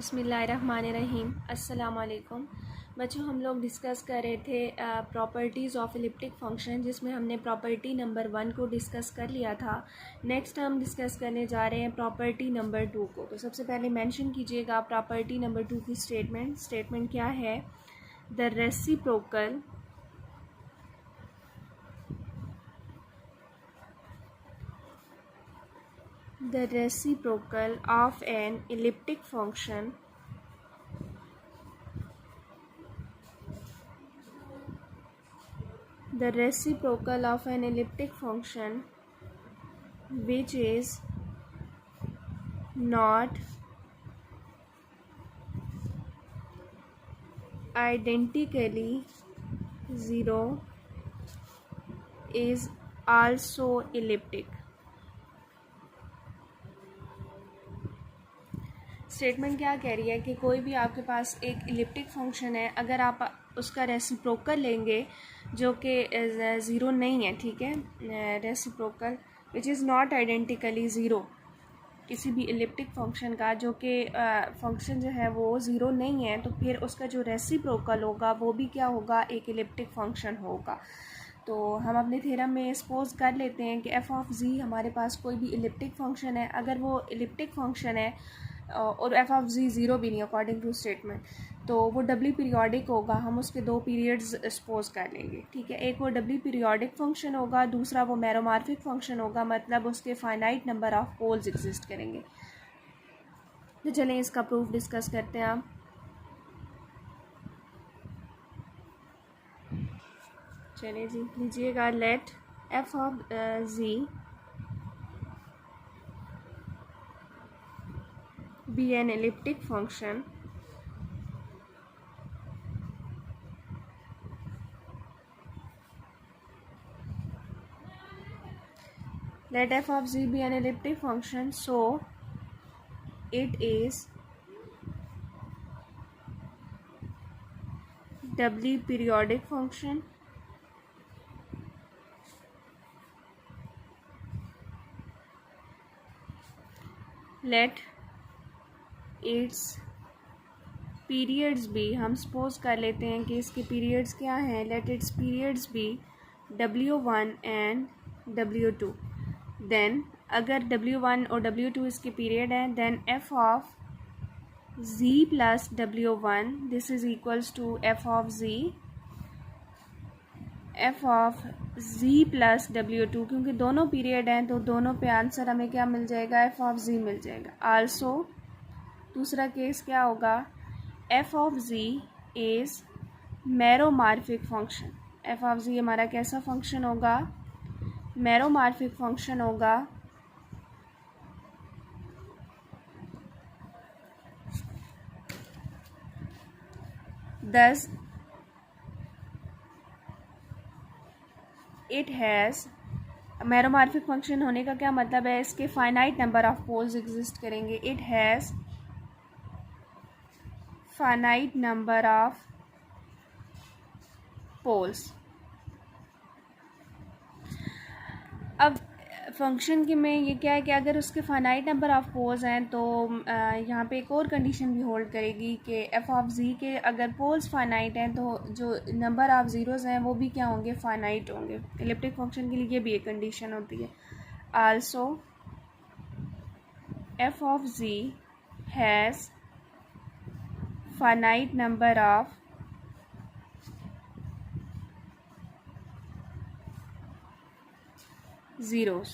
बिस्मिल्लाहिर्रहमानिर्रहीम। अस्सलाम वालेकुम बच्चों, हम लोग डिस्कस कर रहे थे प्रॉपर्टीज़ ऑफ एलिप्टिक फंक्शन, जिसमें हमने प्रॉपर्टी नंबर 1 को डिस्कस कर लिया था। नेक्स्ट हम डिस्कस करने जा रहे हैं प्रॉपर्टी नंबर 2 को। तो सबसे पहले मेंशन कीजिएगा प्रॉपर्टी नंबर 2 की स्टेटमेंट क्या है। The reciprocal of an elliptic function which is not identically zero is also elliptic। Statement क्या कह रही है कि कोई भी आपके पास एक इलिप्टिक फंक्शन है, अगर आप उसका रेसिप्रोकल लेंगे जो कि ज़ीरो नहीं है, ठीक है, reciprocal which is not identically zero, किसी भी इलिप्टिक फंक्शन का जो कि फंक्शन जो है वो ज़ीरो नहीं है, तो फिर उसका जो रेसिप्रोकल होगा वो भी क्या होगा, एक इलिप्टिक फंक्शन होगा। तो हम अपने थ्योरम में सपोज कर लेते हैं कि एफ़ ऑफ जी हमारे पास कोई भी इलिप्टिक फंक्शन है। अगर वो इलिप्टिक फंक्शन है और एफ़ ऑफ जी ज़ीरो भी नहीं अकॉर्डिंग टू स्टेटमेंट, तो वो डबली पीरियोडिक होगा। हम उसके दो पीरियड्स सपोज कर लेंगे, ठीक है। एक वो डबली पीरियोडिक फंक्शन होगा, दूसरा वो मैरोमॉर्फिक फंक्शन होगा, मतलब उसके finite number of poles exist करेंगे। तो चलें इसका प्रूफ डिस्कस करते हैं। आप चलिए जी, लीजिएगा। Let F of G be an elliptic function let f of z be an elliptic function, so it is doubly periodic function let its periods be, हम सपोज कर लेते हैं कि इसके पीरियड्स क्या हैं। let its periods be w1 and w2। then अगर w1 और w2 इसके पीरियड हैं, then f of z plus w1 this is equals to f of z plus w2, क्योंकि दोनों पीरियड हैं तो दोनों पे आंसर हमें क्या मिल जाएगा, f ऑफ z मिल जाएगा। आल्सो दूसरा केस क्या होगा, f of z is meromorphic function. f of z हमारा कैसा फंक्शन होगा, मैरोमॉर्फिक फंक्शन होगा। दस इट हैज़, मैरोमॉर्फिक फंक्शन होने का क्या मतलब है, इसके finite number of poles exist करेंगे। It has finite number of poles. अब फंक्शन के में ये क्या है कि अगर उसके फाइनाइट नंबर ऑफ पोल्स हैं तो यहाँ पे एक और कंडीशन भी होल्ड करेगी कि एफ़ ऑफ जी के अगर पोल्स फाइनाइट हैं तो जो नंबर ऑफ ज़ीरोज़ हैं वो भी क्या होंगे, फाइनाइट होंगे। इलिप्टिक फंक्शन के लिए ये भी एक कंडीशन होती है। Also F of G has finite number of zeros.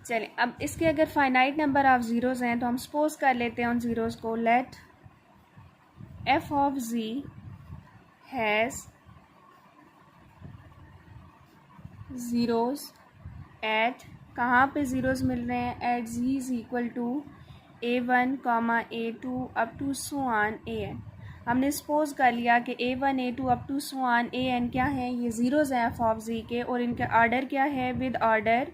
चलें, अब इसके अगर फाइनाइट नंबर ऑफ ज़ीरोज़ हैं तो हम सपोज कर लेते हैं उन ज़ीरोज़ को। Let F of G has zeros at, कहाँ पे ज़ीरोज़ मिल रहे हैं, at G is equal to a1, a2 up to so on an। हमने सपोज कर लिया कि a1 a2 up to so on an क्या है, ये ज़ीरोज़ हैं एफ ऑफ जी के, और इनका ऑर्डर क्या है, with order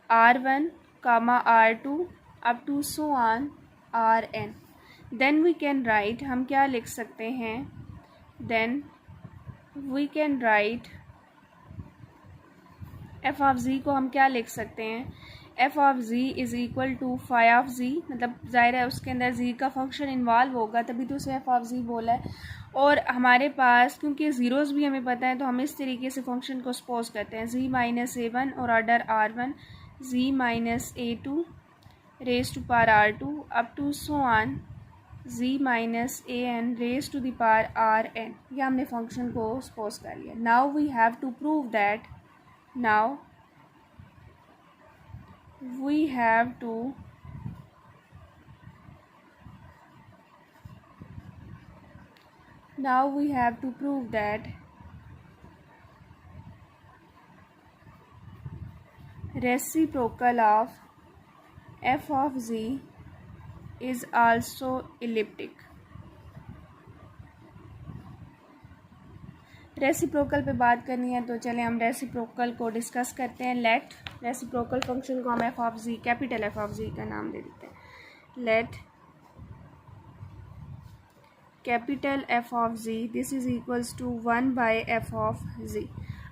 r1, r2 up to so on rn। Then we can write, हम क्या लिख सकते हैं, then we can write F of G को हम क्या लिख सकते हैं, F of G is equal to phi of G, मतलब ज़ाहिर है उसके अंदर जी का फंक्शन इन्वॉल्व होगा तभी तो उसे एफ ऑफ जी बोला है। और हमारे पास क्योंकि ज़ीरोज़ भी हमें पता है तो हम इस तरीके से फंक्शन को सपोज करते हैं, जी माइनस ए वन और order R one, G minus A two raise to power R two up to so on z minus A N raise to the power R N. ये हमने function को suppose कर लिया। Now we have to prove that, now we have to prove that reciprocal of f of z is also elliptic। Reciprocal पे बात करनी है तो चलें हम रेसिप्रोकल को डिस्कस करते हैं। लेट रेसिप्रोकल फंक्शन को हम F of G, capital F of G का नाम दे देते हैं। Let capital F of G this is equals to 1 by F of G.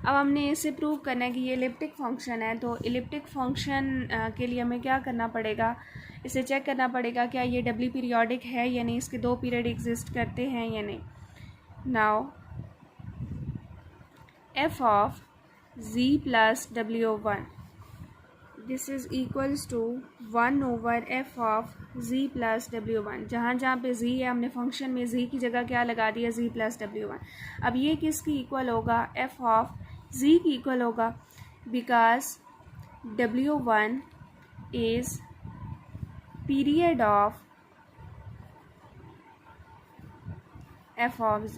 अब हमने इसे प्रूव करना है कि ये इलिप्टिक फंक्शन है, तो इलिप्टिक फंक्शन के लिए हमें क्या करना पड़ेगा, इसे चेक करना पड़ेगा क्या ये डबली पीरियोडिक है या नहीं, इसके दो पीरियड एग्जिस्ट करते हैं या नहीं। Now f of z plus w1 this is equals to 1 over f of z plus w1। जहाँ जहाँ पे z है हमने फंक्शन में z की जगह क्या लगा दिया, z plus w1। अब ये किसकी इक्वल होगा, f of z की इक्वल होगा, because w1 is period of f of z।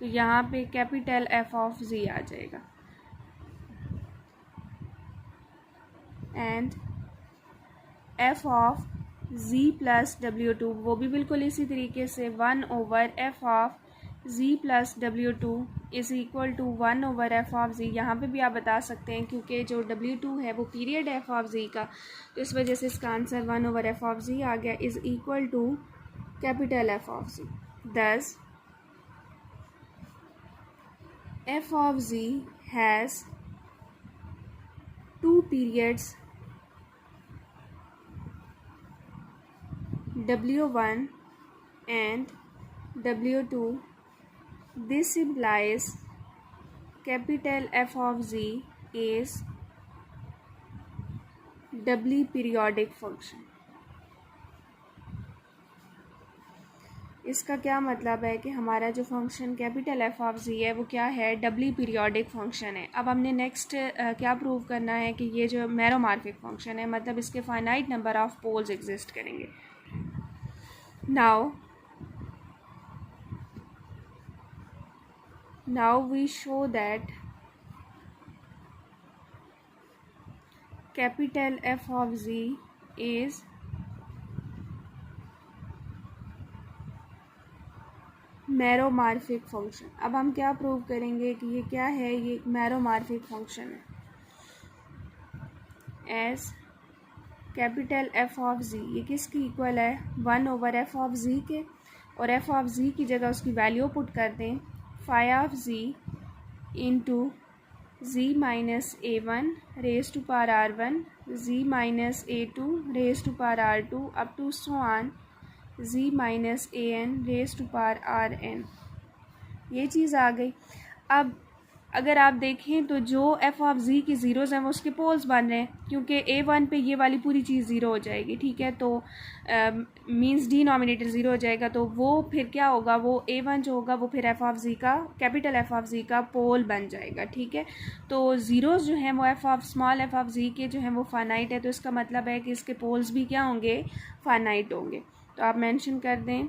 तो यहाँ पे कैपिटल एफ ऑफ जी आ जाएगा and F of G plus W two वो भी बिल्कुल इसी तरीके से 1 over F of G plus W two is equal to 1 over F of G. यहाँ पे भी आप बता सकते हैं क्योंकि जो डब्ल्यू टू है वो पीरियड है एफ ऑफ जी का, तो इस वजह से इसका answer 1 over F of G आ गया is equal to capital F of G. Thus f of z has two periods w1 and w2। This implies capital F of z is doubly periodic function। इसका क्या मतलब है कि हमारा जो function capital F of जी है वो क्या है, डबली पीरियोडिक फंक्शन है। अब हमने नेक्स्ट क्या प्रूव करना है कि ये जो मैरोमॉर्फिक फंक्शन है, मतलब इसके finite number of poles exist करेंगे। Now we show that capital F of G is meromorphic function. अब हम क्या प्रूव करेंगे कि ये क्या है, ये एक मैरोमॉर्फिक फंक्शन है। एस कैपिटल एफ ऑफ जी ये किसकी इक्वल है, 1 ओवर एफ ऑफ जी के, और एफ ऑफ जी की जगह उसकी वैल्यू पुट कर दें, phi of G into G minus A one raise to power R one, G minus A two raise to power R two up to so on z minus A N raise to power R N. ये चीज़ आ गई। अब अगर आप देखें तो जो F of जी की ज़ीरोज़ हैं वो उसके पोल्स बन रहे हैं, क्योंकि ए वन पे ये वाली पूरी चीज़ ज़ीरो हो जाएगी, ठीक है, तो मींस डिनोमिनेटर ज़ीरो हो जाएगा, तो वो फिर क्या होगा, वो ए वन जो होगा वो फिर एफ ऑफ जी का, कैपिटल एफ ऑफ जी का पोल बन जाएगा, ठीक है। तो ज़ीरोज़ जो हैं वो F of small F of G के जो हैं वो फाइनाइट है, तो इसका मतलब है कि इसके पोल्स भी क्या होंगे, फाइनाइट होंगे। तो आप मेंशन कर दें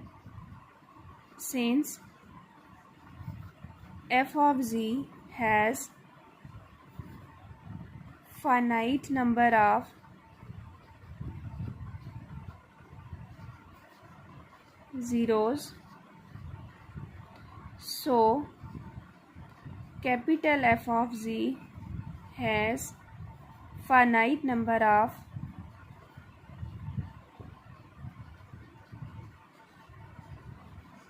since F of G has finite number of zeros, so capital F of Z has finite number of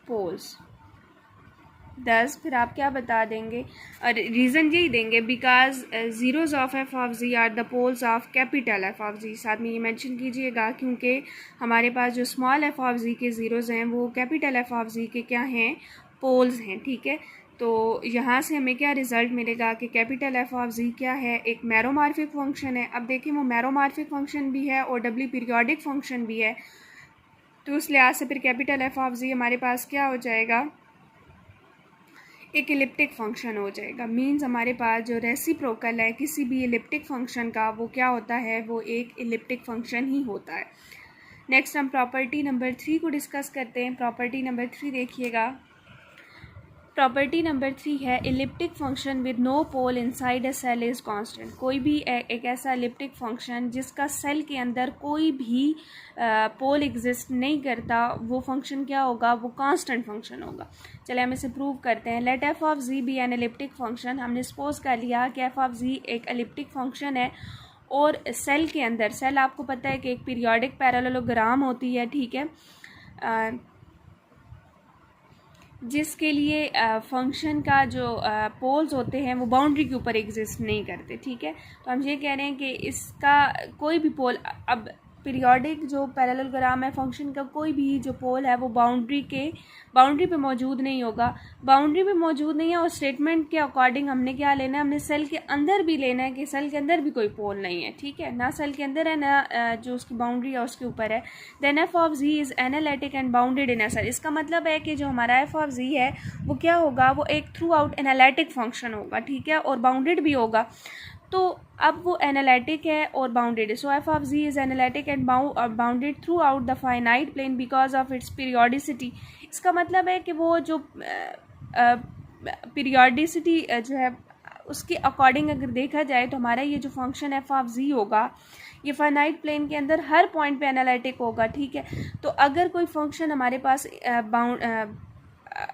poles। 10, फिर आप क्या बता देंगे और रीज़न यही देंगे because zeros of F of G are the poles of capital F of G. साथ में ये मेंशन कीजिएगा क्योंकि हमारे पास जो स्मॉल एफ ऑफ जी के ज़ीरोज़ हैं वो कैपिटल एफ ऑफ जी के क्या हैं, पोल्स हैं, ठीक है। तो यहाँ से हमें क्या रिज़ल्ट मिलेगा कि कैपिटल एफ ऑफ जी क्या है, एक मैरोमार्फिक फंक्शन है। अब देखिए वो मैरोमार्फिक फंक्शन भी है और डबली पीरियोडिक फंक्शन भी है, तो उस लिहाज से फिर कैपिटल एफ ऑफ जी हमारे पास क्या हो जाएगा, एक इलिप्टिक फंक्शन हो जाएगा। मींस हमारे पास जो रेसिप्रोकल है किसी भी इलिप्टिक फंक्शन का वो क्या होता है, वो एक इलिप्टिक फंक्शन ही होता है। नेक्स्ट हम प्रॉपर्टी नंबर 3 को डिस्कस करते हैं। प्रॉपर्टी नंबर 3 देखिएगा। प्रॉपर्टी नंबर 3 है elliptic function with no pole inside a cell is constant. कोई भी एक ऐसा इलिप्टिक फंक्शन जिसका सेल के अंदर कोई भी पोल एग्जिस्ट नहीं करता, वो फंक्शन क्या होगा, वो कांस्टेंट फंक्शन होगा। चलिए हम इसे प्रूव करते हैं। Let F of G be an elliptic function. हमने सपोज कर लिया कि एफ ऑफ जी एक इलिप्टिक फंक्शन है और सेल के अंदर, सेल आपको पता है कि एक पीरियोडिक पैरेललोग्राम होती है, ठीक है, जिसके लिए फंक्शन का जो पोल्स होते हैं वो बाउंड्री के ऊपर एग्जिस्ट नहीं करते, ठीक है। तो हम ये कह रहे हैं कि इसका कोई भी पोल, अब पीरियोडिक जो पैरेललोग्राम है फंक्शन का, कोई भी जो पोल है वो बाउंड्री पे मौजूद नहीं होगा। बाउंड्री पे मौजूद नहीं है और स्टेटमेंट के अकॉर्डिंग हमने क्या लेना है, हमने सेल के अंदर भी लेना है कि सेल के अंदर भी कोई पोल नहीं है, ठीक है। ना सेल के अंदर है ना जो उसकी बाउंड्री है उसके ऊपर है। Then F of G is analytic and bounded in a cell. इसका मतलब है कि जो हमारा एफ ऑफ जी है वो क्या होगा, वो एक थ्रू आउट एनालिटिक फंक्शन होगा, ठीक है, और बाउंडेड भी होगा। तो अब वो एनालिटिक है और बाउंडेड है। So F of G is analytic and bounded throughout the finite plane because of its periodicity. इसका मतलब है कि वो जो पीरियोडिसिटी जो है उसके अकॉर्डिंग अगर देखा जाए तो हमारा ये जो फंक्शन एफ ऑफ जी होगा ये फाइनाइट प्लेन के अंदर हर पॉइंट पे एनालिटिक होगा, ठीक है। तो अगर कोई फंक्शन हमारे पास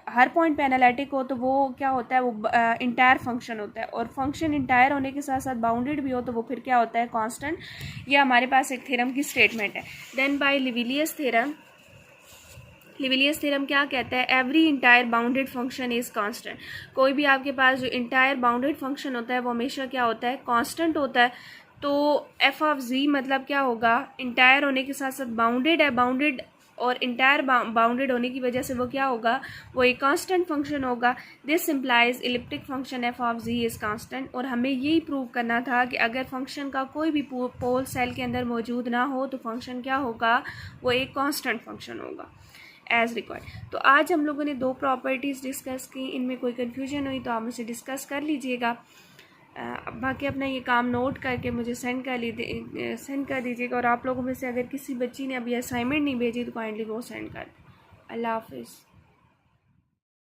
हर पॉइंट पे एनालिटिक हो तो वो क्या होता है, वो इंटायर फंक्शन होता है। और फंक्शन इंटायर होने के साथ साथ बाउंडेड भी हो तो वो फिर क्या होता है, कांस्टेंट। ये हमारे पास एक थ्योरम की स्टेटमेंट है। देन बाय लिविलियस थ्योरम, लिविलियस थ्योरम क्या कहता है, every entire bounded function is constant. कोई भी आपके पास जो इंटायर बाउंडेड फंक्शन होता है वो हमेशा क्या होता है, कांस्टेंट होता है। तो एफ ऑफ जी मतलब क्या होगा, इंटायर होने के साथ साथ बाउंडेड है, बाउंडेड और इंटायर बाउंडेड होने की वजह से वो क्या होगा, वो एक कांस्टेंट फंक्शन होगा। This implies elliptic function F of G is constant. और हमें यही प्रूव करना था कि अगर फंक्शन का कोई भी पोल सेल के अंदर मौजूद ना हो तो फंक्शन क्या होगा, वो एक कांस्टेंट फंक्शन होगा एज रिक्वायर्ड। तो आज हम लोगों ने 2 प्रॉपर्टीज़ डिस्कस की। इनमें कोई कन्फ्यूजन हुई तो आप मुझसे डिस्कस कर लीजिएगा। बाकी अपना ये काम नोट करके मुझे सेंड कर दीजिएगा। और आप लोगों में से अगर किसी बच्ची ने अभी असाइनमेंट नहीं भेजी तो काइंडली वो सेंड कर दें। अल्लाह हाफिज़।